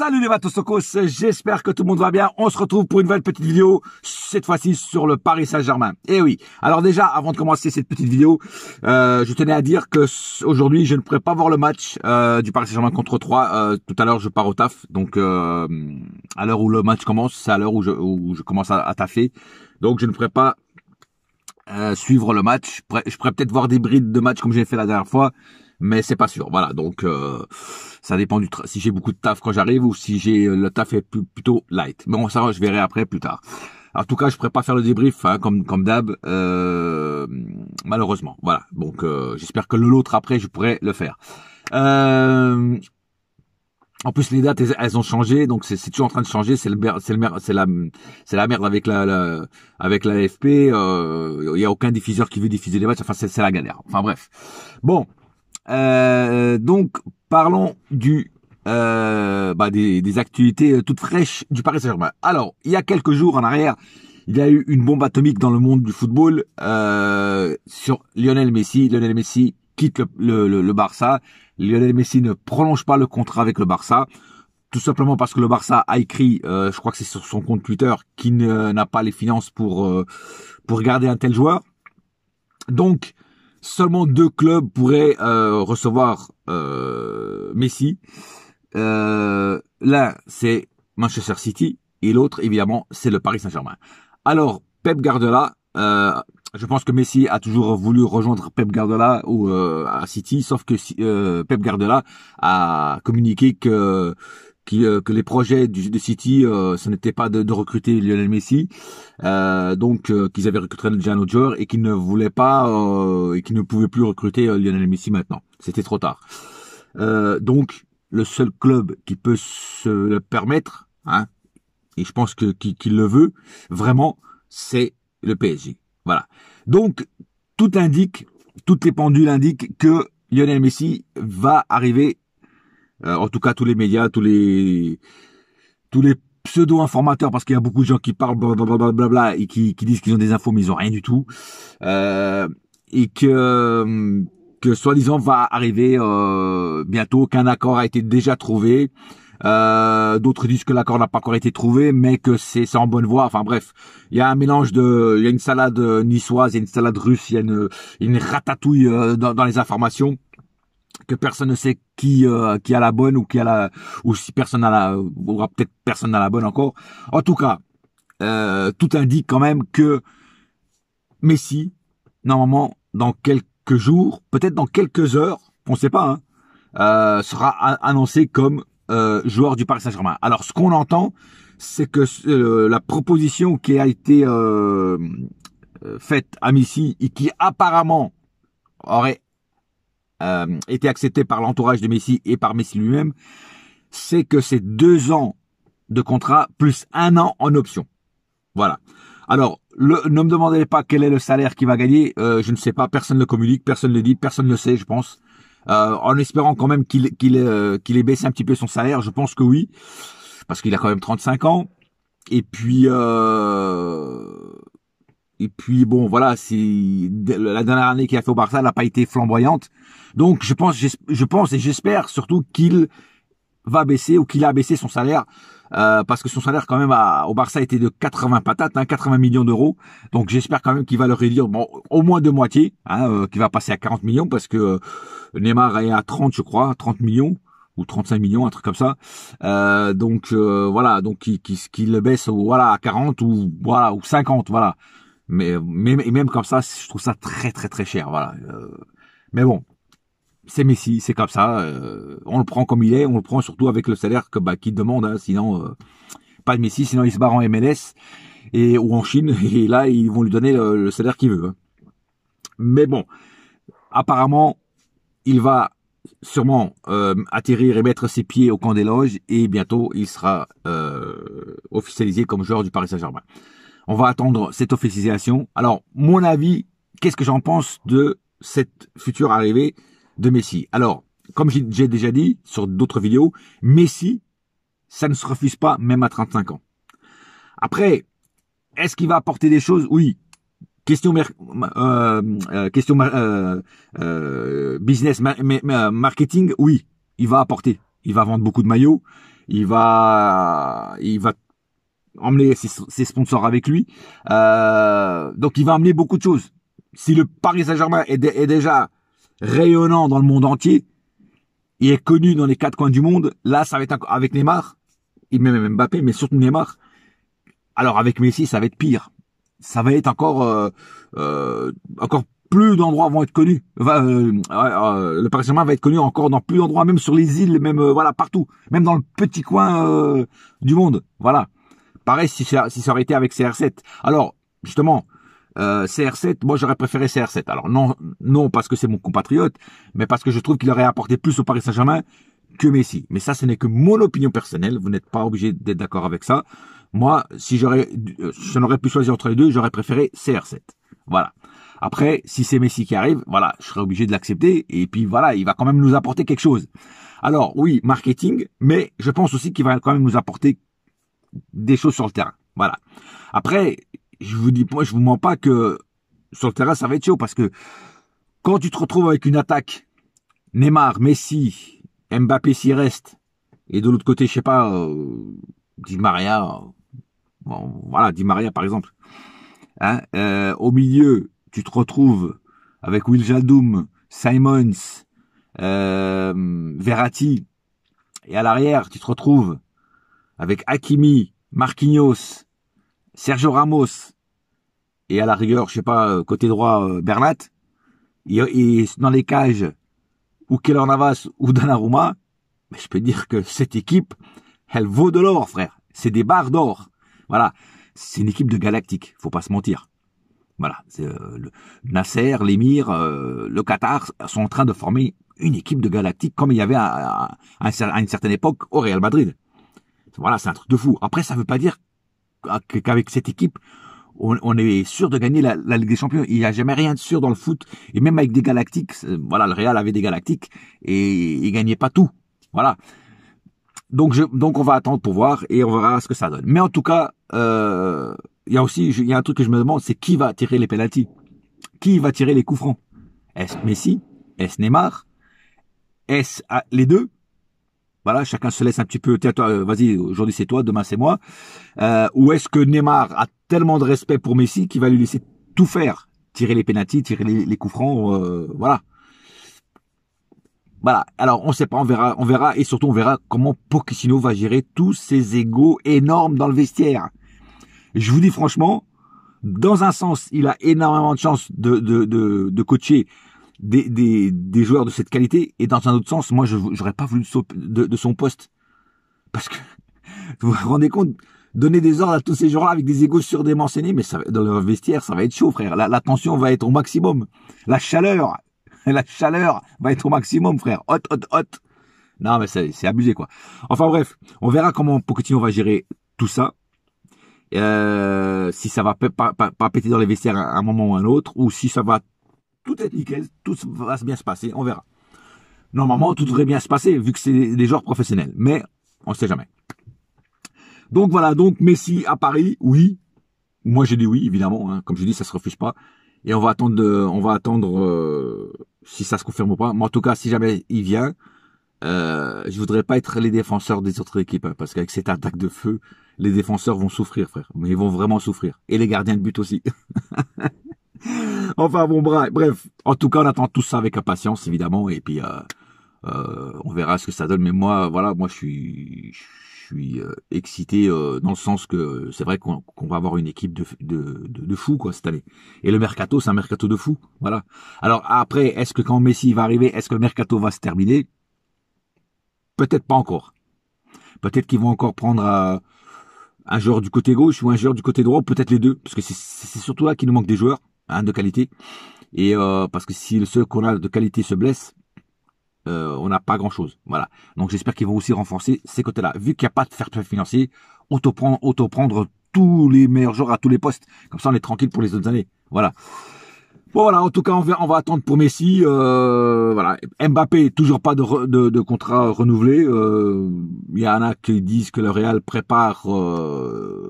Salut les Vatosokos, j'espère que tout le monde va bien. On se retrouve pour une nouvelle petite vidéo, cette fois-ci sur le Paris Saint-Germain. Et oui, alors déjà, avant de commencer cette petite vidéo, je tenais à dire que aujourd'hui, je ne pourrai pas voir le match du Paris Saint-Germain contre 3. Tout à l'heure, je pars au taf, donc à l'heure où le match commence, c'est à l'heure où je commence à taffer. Donc je ne pourrai pas suivre le match. Je pourrais peut-être voir des brides de match comme j'ai fait la dernière fois, mais c'est pas sûr. Voilà, donc ça dépend si j'ai beaucoup de taf quand j'arrive ou si j'ai le taf est plutôt light. Bon, ça je verrai après plus tard. En tout cas, je pourrais pas faire le débrief comme d'hab, malheureusement. Voilà, donc j'espère que l'autre après je pourrai le faire. En plus, les dates, elles ont changé, donc c'est toujours en train de changer. C'est la merde avec avec la l'AFP. Il y a aucun diffuseur qui veut diffuser les matchs. Enfin, c'est la galère. Enfin bref. Bon, donc parlons des actualités toutes fraîches du Paris Saint-Germain. Alors, il y a quelques jours en arrière, il y a eu une bombe atomique dans le monde du football sur Lionel Messi. Lionel Messi quitte le Barça. Lionel Messi ne prolonge pas le contrat avec le Barça, tout simplement parce que le Barça a écrit, je crois que c'est sur son compte Twitter, qu'il n'a pas les finances pour garder un tel joueur. Donc, seulement 2 clubs pourraient recevoir Messi. L'un, c'est Manchester City, et l'autre, évidemment, c'est le Paris Saint-Germain. Alors, Pep Guardiola, je pense que Messi a toujours voulu rejoindre Pep Guardiola à City, sauf que Pep Guardiola a communiqué que les projets de City, ce n'était pas de recruter Lionel Messi, donc qu'ils avaient recruté déjà un autre joueur et qu'ils ne voulaient pas et qu'ils ne pouvaient plus recruter Lionel Messi maintenant. C'était trop tard. Donc le seul club qui peut se le permettre, et je pense qu'il le veut vraiment, c'est le PSG. Voilà. Donc, toutes les pendules indiquent que Lionel Messi va arriver, en tout cas tous les médias, tous les pseudo-informateurs, parce qu'il y a beaucoup de gens qui parlent blablabla et qui disent qu'ils ont des infos mais ils ont rien du tout, et que soi-disant va arriver bientôt, qu'un accord a été déjà trouvé. D'autres disent que l'accord n'a pas encore été trouvé, mais que c'est en bonne voie. Enfin bref, il y a un mélange il y a une salade niçoise, il y a une salade russe, il y a une ratatouille dans les informations, que personne ne sait qui a la bonne ou si personne ou peut-être personne n'a la bonne encore. En tout cas, tout indique quand même que Messi, normalement, dans quelques jours, peut-être dans quelques heures, on ne sait pas, sera annoncé comme joueur du Paris Saint-Germain. Alors, ce qu'on entend, c'est que la proposition qui a été faite à Messi et qui apparemment aurait été acceptée par l'entourage de Messi et par Messi lui-même, c'est que c'est 2 ans de contrat plus 1 an en option. Voilà. Alors, ne me demandez pas quel est le salaire qu'il va gagner. Je ne sais pas. Personne ne le communique, personne ne le dit, personne ne le sait, je pense. En espérant quand même qu'il ait baissé un petit peu son salaire, je pense que oui, parce qu'il a quand même 35 ans. Et puis bon, voilà, c'est la dernière année qu'il a fait au Barça, elle n'a pas été flamboyante. Donc je pense et j'espère surtout qu'il va baisser ou qu'il a baissé son salaire. Parce que son salaire quand même au Barça était de 80 patates, 80 millions d'euros. Donc j'espère quand même qu'il va le réduire, bon, au moins de moitié, qu'il va passer à 40 millions parce que Neymar est à 30, je crois, 30 millions ou 35 millions, un truc comme ça. Donc voilà, donc qu'il le baisse à 40 ou 50, voilà. Mais même comme ça, je trouve ça très très très cher, voilà. Mais bon, c'est Messi, c'est comme ça. On le prend comme il est, on le prend surtout avec le salaire qu'il demande. Sinon, pas de Messi, sinon il se barre en MLS ou en Chine et là ils vont lui donner le salaire qu'il veut. Mais bon, apparemment, il va sûrement atterrir et mettre ses pieds au camp des loges et bientôt il sera officialisé comme joueur du Paris Saint-Germain. On va attendre cette officialisation. Alors, mon avis, qu'est-ce que j'en pense de cette future arrivée de Messi? Alors, comme j'ai déjà dit sur d'autres vidéos, Messi, ça ne se refuse pas même à 35 ans. Après, est-ce qu'il va apporter des choses? Oui. Question business, marketing, oui, il va apporter. Il va vendre beaucoup de maillots. il va emmener ses sponsors avec lui. Donc il va amener beaucoup de choses. Si le Paris Saint-Germain est déjà rayonnant dans le monde entier, il est connu dans les 4 coins du monde, là ça va être avec Neymar, et même Mbappé, mais surtout Neymar. Alors avec Messi, ça va être pire. Ça va être encore plus d'endroits vont être connus. Le Paris Saint-Germain va être connu encore dans plus d'endroits, même sur les îles, même voilà partout, même dans le petit coin du monde. Voilà. Pareil si ça aurait été avec CR7. Alors justement, CR7, moi j'aurais préféré CR7. Alors non parce que c'est mon compatriote, mais parce que je trouve qu'il aurait apporté plus au Paris Saint-Germain que Messi. Mais ça, ce n'est que mon opinion personnelle. Vous n'êtes pas obligé d'être d'accord avec ça. Moi, si je n'aurais pu choisir entre les deux, j'aurais préféré CR7. Voilà. Après, si c'est Messi qui arrive, voilà, je serais obligé de l'accepter. Et puis voilà, il va quand même nous apporter quelque chose. Alors oui, marketing, mais je pense aussi qu'il va quand même nous apporter des choses sur le terrain. Voilà. Après, je vous dis, moi, je vous mens pas que sur le terrain, ça va être chaud parce que quand tu te retrouves avec une attaque, Neymar, Messi, Mbappé s'y reste, et de l'autre côté, je sais pas, Di Maria, bon, voilà, Di Maria par exemple. Hein, au milieu, tu te retrouves avec Wijnaldum, Simons, Verratti, et à l'arrière, tu te retrouves avec Hakimi, Marquinhos, Sergio Ramos, et à la rigueur, je sais pas, côté droit, Bernat, et dans les cages, ou Keylor Navas ou Donnarumma, mais je peux dire que cette équipe, elle vaut de l'or, frère. C'est des barres d'or. Voilà. C'est une équipe de galactique. Faut pas se mentir. Voilà. Nasser, l'émir, le Qatar sont en train de former une équipe de galactique comme il y avait à une certaine époque au Real Madrid. Voilà, c'est un truc de fou. Après, ça veut pas dire qu'avec cette équipe, on est sûr de gagner la Ligue des Champions. Il n'y a jamais rien de sûr dans le foot. Et même avec des galactiques, voilà, le Real avait des galactiques et il gagnait pas tout. Voilà. Donc on va attendre pour voir et on verra ce que ça donne. Mais en tout cas, il y a un truc que je me demande, c'est qui va tirer les pénaltys? Qui va tirer les coups francs? Est-ce Messi? Est-ce Neymar? Est-ce les deux? Voilà, chacun se laisse un petit peu, tiens, toi, vas-y, aujourd'hui c'est toi, demain c'est moi. Ou est-ce que Neymar a tellement de respect pour Messi qu'il va lui laisser tout faire, tirer les pénaltys, tirer les coups francs, voilà. Voilà. Alors, on sait pas, on verra, et surtout on verra comment Pochettino va gérer tous ces égos énormes dans le vestiaire. Je vous dis franchement, dans un sens, il a énormément de chance de coacher des joueurs de cette qualité, et dans un autre sens, moi, j'aurais pas voulu de son poste. Parce que, vous vous rendez compte, donner des ordres à tous ces joueurs-là avec des égos surdimensionnés, mais ça, dans leur vestiaire, ça va être chaud, frère. La tension va être au maximum. La chaleur va être au maximum, frère. Hot. Non, mais c'est abusé, quoi. Enfin, bref. On verra comment Pochettino va gérer tout ça. Si ça va pas péter dans les vestiaires à un moment ou à un autre, ou si ça va tout être nickel, tout va bien se passer, on verra. Normalement, tout devrait bien se passer, vu que c'est des joueurs professionnels. Mais, on sait jamais. Donc voilà, donc Messi à Paris, oui. Moi j'ai dit oui, évidemment, hein. Comme je dis, ça se refuse pas. Et on va attendre si ça se confirme ou pas. Mais en tout cas, si jamais il vient, je voudrais pas être les défenseurs des autres équipes, hein, parce qu'avec cette attaque de feu, les défenseurs vont souffrir, frère. Mais ils vont vraiment souffrir. Et les gardiens de but aussi. Enfin bon, bref. En tout cas, on attend tout ça avec impatience, évidemment. Et puis, on verra ce que ça donne. Mais moi, voilà, moi je suis excité dans le sens que c'est vrai qu'on va avoir une équipe de fous, quoi, cette année. Et le mercato, c'est un mercato de fous. Voilà. Alors après, est-ce que quand Messi va arriver, est-ce que le mercato va se terminer? Peut-être pas encore. Peut-être qu'ils vont encore prendre un joueur du côté gauche ou un joueur du côté droit, ou peut-être les deux, parce que c'est surtout là qu'il nous manque des joueurs, hein, de qualité. Et parce que si ceux qu'on a de qualité se blessent, on n'a pas grand-chose. Voilà. Donc j'espère qu'ils vont aussi renforcer ces côtés-là. Vu qu'il n'y a pas de fair play financier, auto-prendre tous les meilleurs joueurs à tous les postes. Comme ça, on est tranquille pour les autres années. Voilà. Bon voilà, en tout cas, on va attendre pour Messi. Voilà. Mbappé, toujours pas de contrat renouvelé. Il y en a qui disent que le Real prépare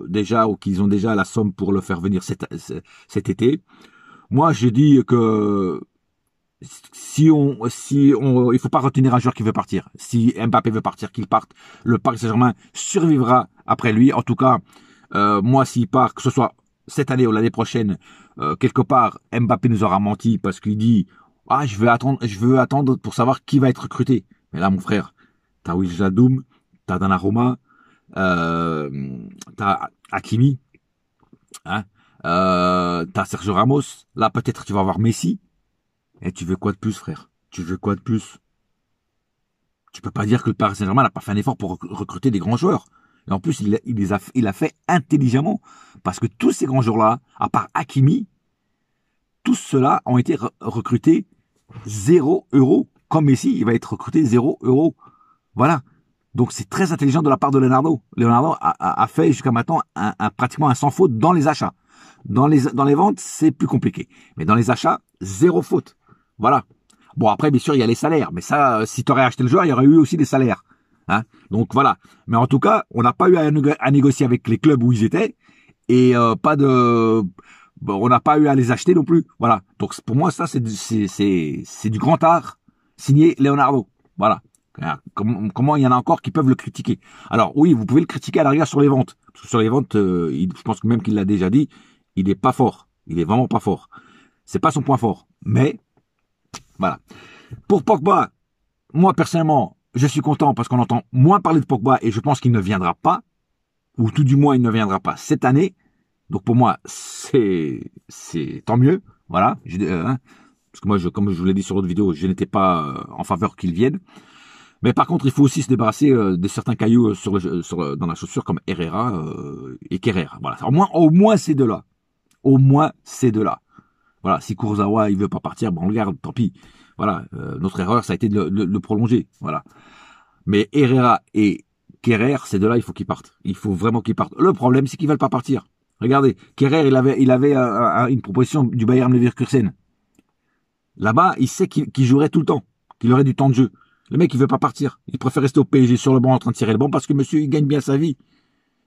déjà, ou qu'ils ont déjà la somme pour le faire venir cet été. Moi, j'ai dit que il faut pas retenir un joueur qui veut partir. Si Mbappé veut partir, qu'il parte. Le Paris Saint-Germain survivra après lui. En tout cas, moi, s'il part, que ce soit cette année ou l'année prochaine, quelque part, Mbappé nous aura menti parce qu'il dit, ah, je veux attendre pour savoir qui va être recruté. Mais là, mon frère, t'as Wijnaldum, t'as Donnarumma, t'as Hakimi, hein, t'as Sergio Ramos. Là, peut-être tu vas avoir Messi. Et tu veux quoi de plus, frère? Tu veux quoi de plus? Tu peux pas dire que le Paris Saint-Germain n'a pas fait un effort pour recruter des grands joueurs. Et en plus, il a fait intelligemment. Parce que tous ces grands joueurs-là, à part Hakimi, tous ceux-là ont été recrutés 0 €. Comme Messi, il va être recruté 0 €. Voilà. Donc c'est très intelligent de la part de Leonardo. Leonardo a fait jusqu'à maintenant pratiquement un sans faute dans les achats. Dans les ventes, c'est plus compliqué. Mais dans les achats, 0 faute. Voilà. Bon, après, bien sûr, il y a les salaires. Mais ça, si tu aurais acheté le joueur, il y aurait eu aussi des salaires. Hein, donc voilà. Mais en tout cas, on n'a pas eu à négocier avec les clubs où ils étaient. Et on n'a pas eu à les acheter non plus. Voilà. Donc pour moi, ça, c'est du grand art signé Leonardo. Voilà. Comment il y en a encore qui peuvent le critiquer. Alors oui, vous pouvez le critiquer à la rigueur sur les ventes. Parce que sur les ventes, je pense que même qu'il l'a déjà dit, il est pas fort. Il est vraiment pas fort. C'est pas son point fort. Mais voilà. Pour Pogba, moi personnellement, je suis content parce qu'on entend moins parler de Pogba et je pense qu'il ne viendra pas, ou tout du moins il ne viendra pas cette année. Donc pour moi, c'est tant mieux. Voilà. Parce que moi, comme je vous l'ai dit sur d'autres vidéos, je n'étais pas en faveur qu'il vienne. Mais par contre, il faut aussi se débarrasser de certains cailloux dans la chaussure comme Herrera et Kerrer. Voilà. Au moins ces deux-là. Au moins ces deux-là. Voilà. Si Kurzawa il veut pas partir, bon, on le garde, tant pis. Voilà. Notre erreur, ça a été de le prolonger. Voilà. Mais Herrera et Kerrer, ces deux-là, il faut qu'ils partent. Il faut vraiment qu'ils partent. Le problème, c'est qu'ils veulent pas partir. Regardez, Kerrer, il avait une proposition du Bayern Leverkusen. Là-bas, il sait qu'il jouerait tout le temps, qu'il aurait du temps de jeu. Le mec, il veut pas partir. Il préfère rester au PSG sur le banc en train de tirer le banc parce que monsieur, il gagne bien sa vie.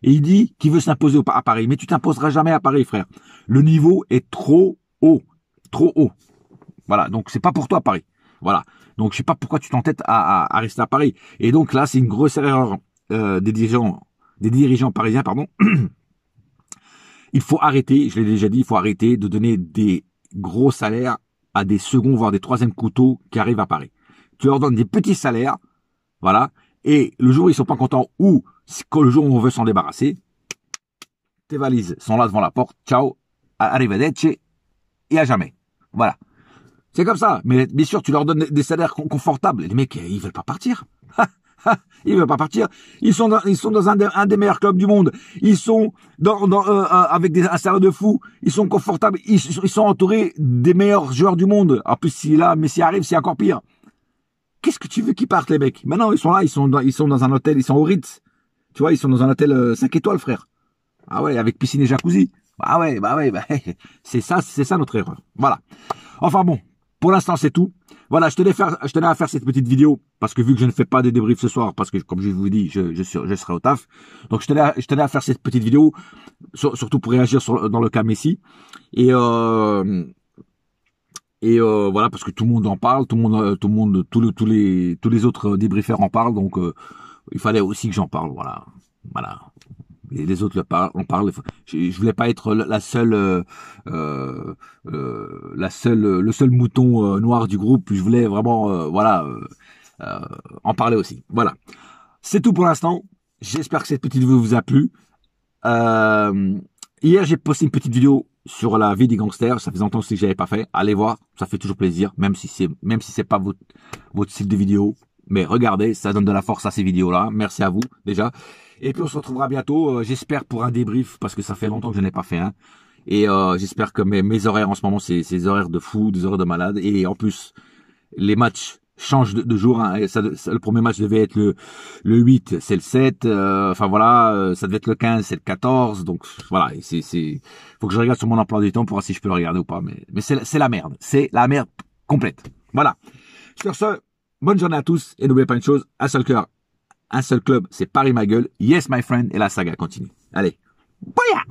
Et il dit qu'il veut s'imposer à Paris. Mais tu t'imposeras jamais à Paris, frère. Le niveau est trop haut. Trop haut. Voilà. Donc, c'est pas pour toi, Paris. Voilà. Donc, je sais pas pourquoi tu t'entêtes à rester à Paris. Et donc, là, c'est une grosse erreur des dirigeants parisiens, pardon. Il faut arrêter, je l'ai déjà dit, il faut arrêter de donner des gros salaires à des seconds, voire des troisièmes couteaux qui arrivent à Paris. Tu leur donnes des petits salaires, voilà, et le jour où ils sont pas contents ou le jour où on veut s'en débarrasser, tes valises sont là devant la porte, ciao, arrivederci, et à jamais. Voilà. C'est comme ça. Mais bien sûr, tu leur donnes des salaires confortables. Les mecs, ils veulent pas partir. Ils veulent pas partir. Ils sont dans un des meilleurs clubs du monde. Ils sont avec un salaire de fou. Ils sont confortables. Ils sont entourés des meilleurs joueurs du monde. En plus, si là Messi arrive, c'est encore pire. Qu'est-ce que tu veux qu'ils partent, les mecs? Maintenant, ils sont là, ils sont dans un hôtel, ils sont au Ritz. Tu vois, ils sont dans un hôtel 5 étoiles, frère. Ah ouais, avec piscine et jacuzzi. Bah ouais, c'est ça notre erreur. Voilà. Enfin bon, pour l'instant, c'est tout. Voilà, je tenais à faire cette petite vidéo parce que vu que je ne fais pas de débrief ce soir, parce que comme je vous dis, je serai au taf. Donc je tenais à faire cette petite vidéo, surtout pour réagir dans le cas Messi. Et voilà, parce que tout le monde en parle, tous les autres débriefers en parlent, donc il fallait aussi que j'en parle, voilà. Et les autres en parlent. Je voulais pas être le seul mouton noir du groupe. Je voulais vraiment, en parler aussi. Voilà. C'est tout pour l'instant. J'espère que cette petite vidéo vous a plu. Hier, j'ai posté une petite vidéo sur la vie des gangsters. Ça faisait longtemps que j'avais pas fait. Allez voir, ça fait toujours plaisir, même si c'est pas votre style de vidéo. Mais regardez, ça donne de la force à ces vidéos-là. Merci à vous, déjà. Et puis, on se retrouvera bientôt, j'espère, pour un débrief, parce que ça fait longtemps que je n'ai pas fait un. Et j'espère que mes horaires en ce moment, c'est des horaires de fou, des horaires de malade. Et en plus, les matchs changent de jour. Hein. Le premier match devait être le 8, c'est le 7. Enfin, voilà, ça devait être le 15, c'est le 14. Donc, voilà, faut que je regarde sur mon emploi du temps pour voir si je peux le regarder ou pas. Mais c'est la merde. C'est la merde complète. Voilà. Sur ce, bonne journée à tous. Et n'oubliez pas une chose, un seul cœur, un seul club, c'est Paris ma gueule. Yes, my friend. Et la saga continue. Allez. Bouya!